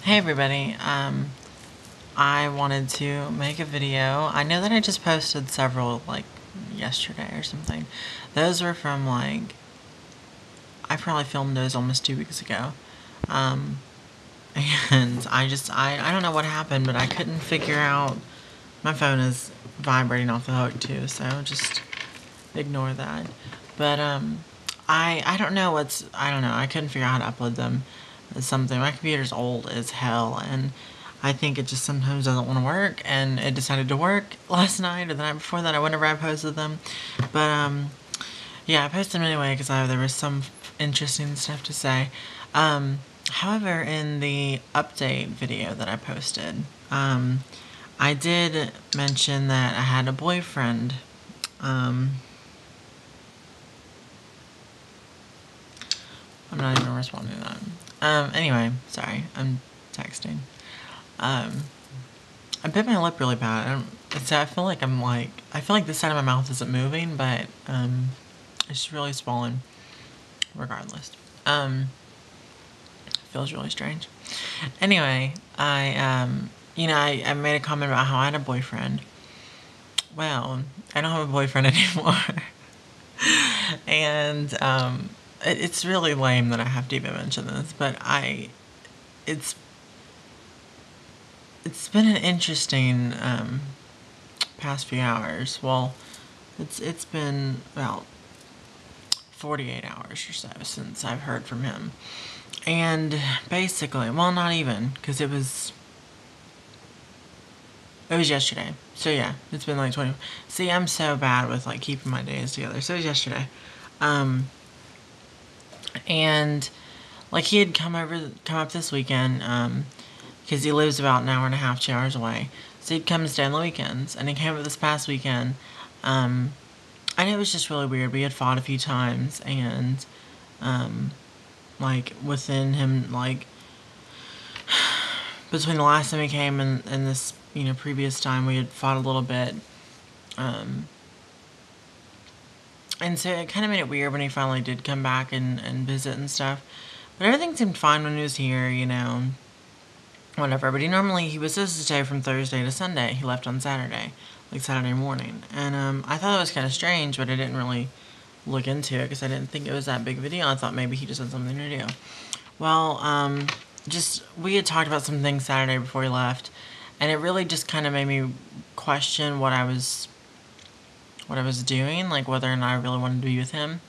Hey everybody, I wanted to make a video. I know that I just posted several, like, yesterday or something. Those were from, like, I probably filmed those almost 2 weeks ago. Um, and I don't know what happened, but I couldn't figure out, my phone is vibrating off the hook too, so just ignore that. But, I don't know I couldn't figure out how to upload them. Something. My computer's old as hell, and I think it just sometimes doesn't want to work, and it decided to work last night or the night before that. Whenever I posted them, but yeah, I posted them anyway because there was some interesting stuff to say. However, in the update video that I posted, I did mention that I had a boyfriend. I'm not even responding to that. Anyway, sorry, I'm texting. I bit my lip really bad. I feel like I feel like this side of my mouth isn't moving, but it's really swollen. Regardless, feels really strange. Anyway, I made a comment about how I had a boyfriend. Well, I don't have a boyfriend anymore, and it's really lame that I have to even mention this, but it's been an interesting past few hours. Well, it's been about 48 hours or so since I've heard from him. And basically, well, not even, because it was yesterday. So yeah, it's been like 20. See, I'm so bad with like keeping my days together. So it was yesterday. And like he had come up this weekend, because he lives about an hour and a half, 2 hours away. So he'd come and stay on the weekends, and he came up this past weekend. And it was just really weird. We had fought a few times, and like within him, like between the last time he came and this previous time, we had fought a little bit. And so it kind of made it weird when he finally did come back and visit and stuff. But everything seemed fine when he was here, whatever. But he was supposed to stay from Thursday to Sunday. He left on Saturday, like Saturday morning. And I thought it was kind of strange, but I didn't really look into it because I didn't think it was that big of a deal. I thought maybe he just had something to do. Well, we had talked about some things Saturday before he left, and it really just kind of made me question what I was doing, like whether or not I really wanted to be with him.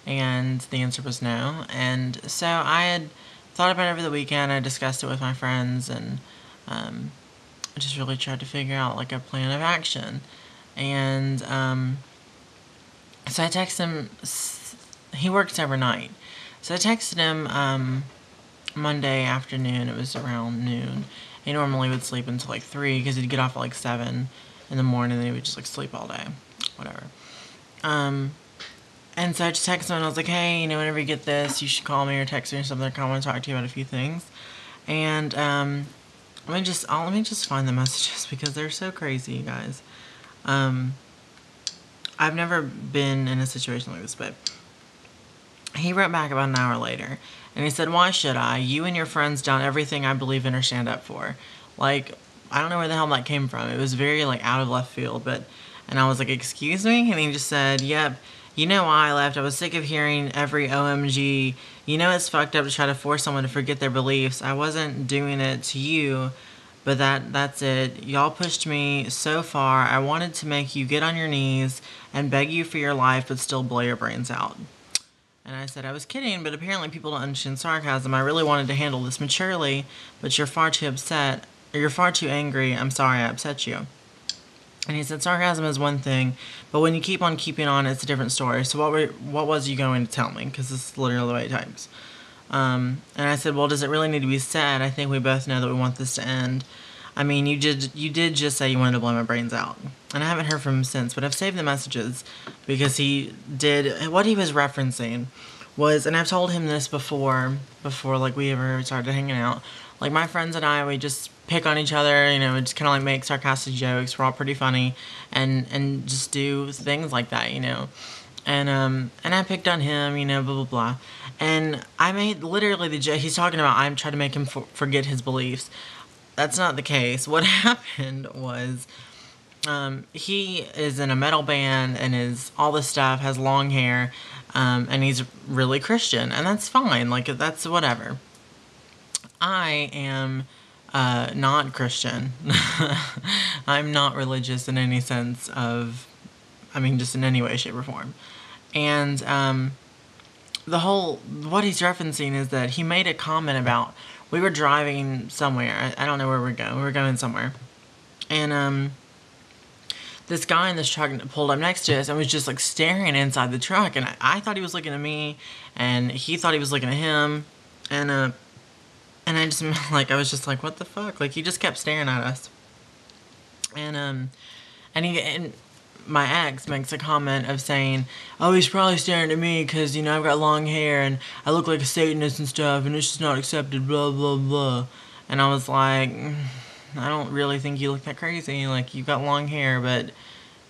And the answer was no. And so I had thought about it over the weekend. I discussed it with my friends, and I just really tried to figure out like a plan of action. And so I texted him. He works overnight, so I texted him Monday afternoon. It was around noon. He normally would sleep until like 3 because he'd get off at like 7 in the morning, and then he would just like sleep all day, whatever. And so I just texted him and I was like, hey, whenever you get this, you should call me or text me or something. I want to talk to you about a few things. And let me just find the messages because they're so crazy, you guys. I've never been in a situation like this, but he wrote back about an hour later, and he said, why should I? You and your friends done everything I believe in or stand up for. Like, I don't know where the hell that came from. It was very, like, out of left field, and I was like, excuse me? And he just said, yep, you know why I left. I was sick of hearing every OMG. It's fucked up to try to force someone to forget their beliefs. I wasn't doing it to you, but that's it. Y'all pushed me so far. I wanted to make you get on your knees and beg you for your life, but still blow your brains out. And I said I was kidding, but apparently people don't understand sarcasm. I really wanted to handle this maturely, but you're far too upset, or you're far too angry. I'm sorry I upset you. And he said sarcasm is one thing, but when you keep on keeping on, it's a different story. So what was you going to tell me? Because this is literally the way it types. And I said, well, does it really need to be said? I think we both know that we want this to end. I mean, you did just say you wanted to blow my brains out. And I haven't heard from him since, but I've saved the messages because he did, what he was referencing was, and I've told him this before like we ever started hanging out, like my friends and I, we just pick on each other, we just kind of like make sarcastic jokes. We're all pretty funny and just do things like that, And I picked on him, blah blah blah. And I made literally the joke. He's talking about I'm trying to make him forget his beliefs. That's not the case. What happened was, he is in a metal band and is all this stuff, has long hair, and he's really Christian, and that's fine. Like, that's whatever. I am not Christian. I'm not religious in any sense of, just in any way, shape, or form. And what he's referencing is that he made a comment about, we were driving somewhere. I don't know where we're going. We were going somewhere. And this guy in this truck pulled up next to us and was just like staring inside the truck. And I thought he was looking at me, and he thought he was looking at him. And I just, like, I was just like, what the fuck? Like, he just kept staring at us. And my ex makes a comment of saying, oh, he's probably staring at me because, I've got long hair and I look like a Satanist and stuff, and it's just not accepted, blah, blah, blah. And I was like, I don't really think you look that crazy. Like, you've got long hair, but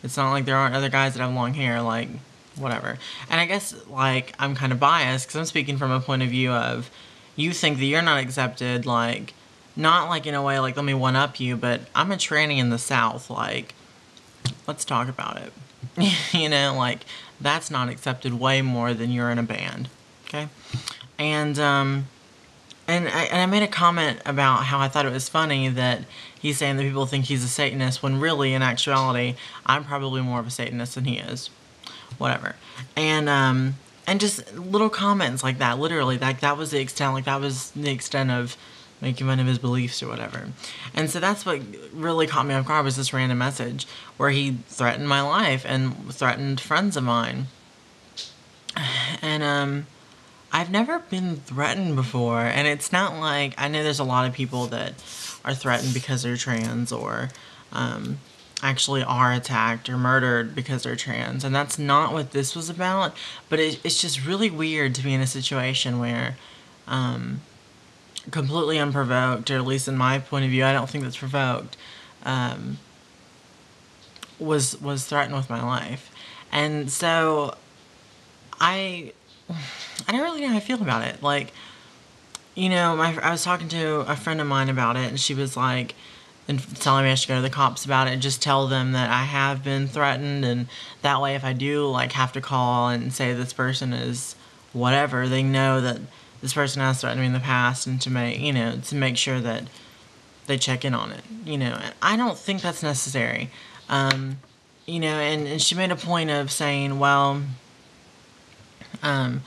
it's not like there aren't other guys that have long hair. Like, whatever. And I guess, like, I'm kind of biased because I'm speaking from a point of view of, you think that you're not accepted, like, not like in a way like let me one up you, but I'm a tranny in the South, like, let's talk about it. Like, that's not accepted way more than you're in a band, okay? And I made a comment about how I thought it was funny that he's saying that people think he's a Satanist when really, in actuality, I'm probably more of a Satanist than he is. Whatever. And just little comments like that, literally, that was the extent of making fun of his beliefs or whatever. And so that's what really caught me off guard, was this random message where he threatened my life and threatened friends of mine. And I've never been threatened before, and it's not like, I know there's a lot of people that are threatened because they're trans, or actually are attacked or murdered because they're trans, and that's not what this was about. But it's just really weird to be in a situation where completely unprovoked, or at least in my point of view, I don't think that's provoked, was threatened with my life. And so I don't really know how I feel about it. Like, I was talking to a friend of mine about it, and she was like, and telling me I should go to the cops about it and just tell them that I have been threatened, and that way if I do, like, have to call and say this person is whatever, they know that this person has threatened me in the past, and to make sure that they check in on it, And I don't think that's necessary. And she made a point of saying, well, I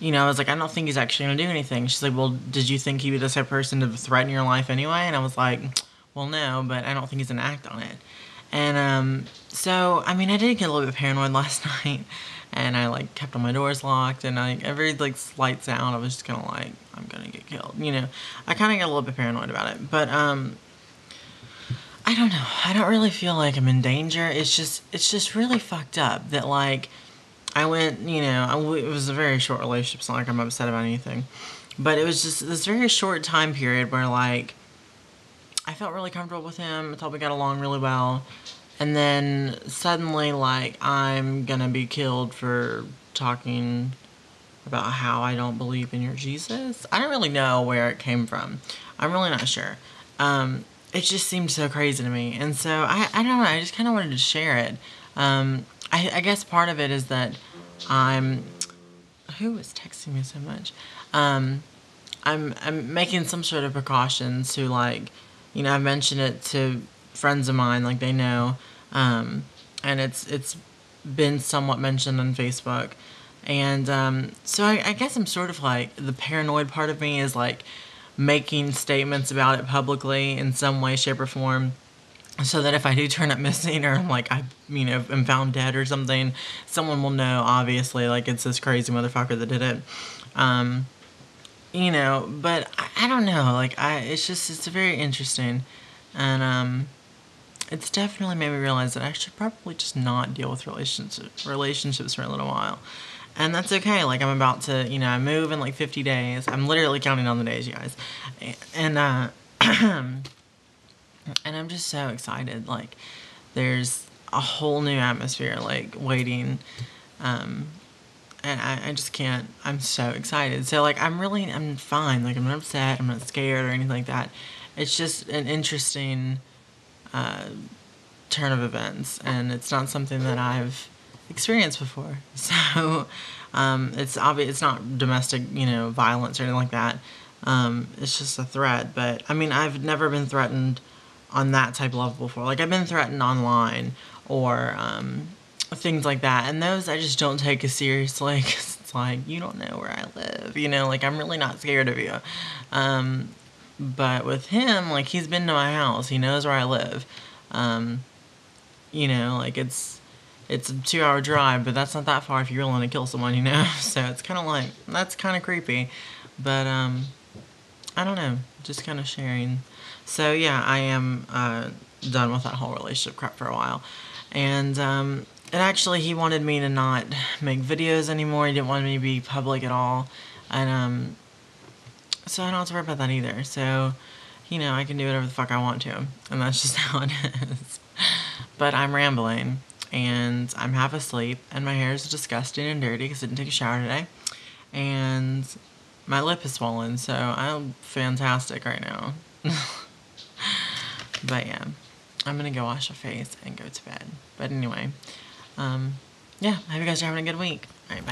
was like, I don't think he's actually going to do anything. She's like, well, did you think he was the type of person to threaten your life anyway? And I was like, well, no, but I don't think he's going to act on it. And so, I did get a little bit paranoid last night, and I, like, kept all my doors locked, and every, like, slight sound, I was just kind of like, I'm going to get killed, I kind of got a little bit paranoid about it, but I don't know. I don't really feel like I'm in danger. It's just really fucked up that, like, I went, it was a very short relationship. It's not like I'm upset about anything. But it was just this very short time period where, like, I felt really comfortable with him. I thought we got along really well. And then suddenly, like, I'm gonna be killed for talking about how I don't believe in your Jesus. I don't really know where it came from. I'm really not sure. It just seemed so crazy to me. And so, I don't know. I just kind of wanted to share it. I guess part of it is that who is texting me so much? I'm making some sort of precautions to, like, I've mentioned it to friends of mine, like, they know, and it's been somewhat mentioned on Facebook, and so I guess I'm sort of like, the paranoid part of me is, like, making statements about it publicly in some way, shape, or form, so that if I do turn up missing, or, like, am found dead or something, someone will know, obviously, like, it's this crazy motherfucker that did it. But I don't know, like, it's very interesting, and it's definitely made me realize that I should probably just not deal with relationships for a little while. And that's okay. Like, I'm about to, I move in like 50 days. I'm literally counting on the days, you guys. And and I'm just so excited. Like, there's a whole new atmosphere, like, waiting And I just can't. I'm so excited. So, like, I'm fine. Like, I'm not upset. I'm not scared or anything like that. It's just an interesting turn of events, and it's not something that I've experienced before. So, it's obvious. It's not domestic, violence or anything like that. It's just a threat. But I mean, I've never been threatened on that type of level before. Like, I've been threatened online or things like that, and those I just don't take as seriously. 'Cause it's like, you don't know where I live, like, I'm really not scared of you. But with him, like, he's been to my house, he knows where I live. Like, it's a 2-hour drive, but that's not that far if you're willing to kill someone. So it's kind of like, that's kind of creepy. But I don't know, just kind of sharing. So yeah, I am done with that whole relationship crap for a while. And actually, he wanted me to not make videos anymore. He didn't want me to be public at all. And so I don't have to worry about that either. So, I can do whatever the fuck I want to. And that's just how it is. But I'm rambling. And I'm half asleep. And my hair is disgusting and dirty because I didn't take a shower today. And my lip is swollen. So I'm fantastic right now. But yeah, I'm gonna go wash my face and go to bed. But anyway, yeah, I hope you guys are having a good week. Alright, bye.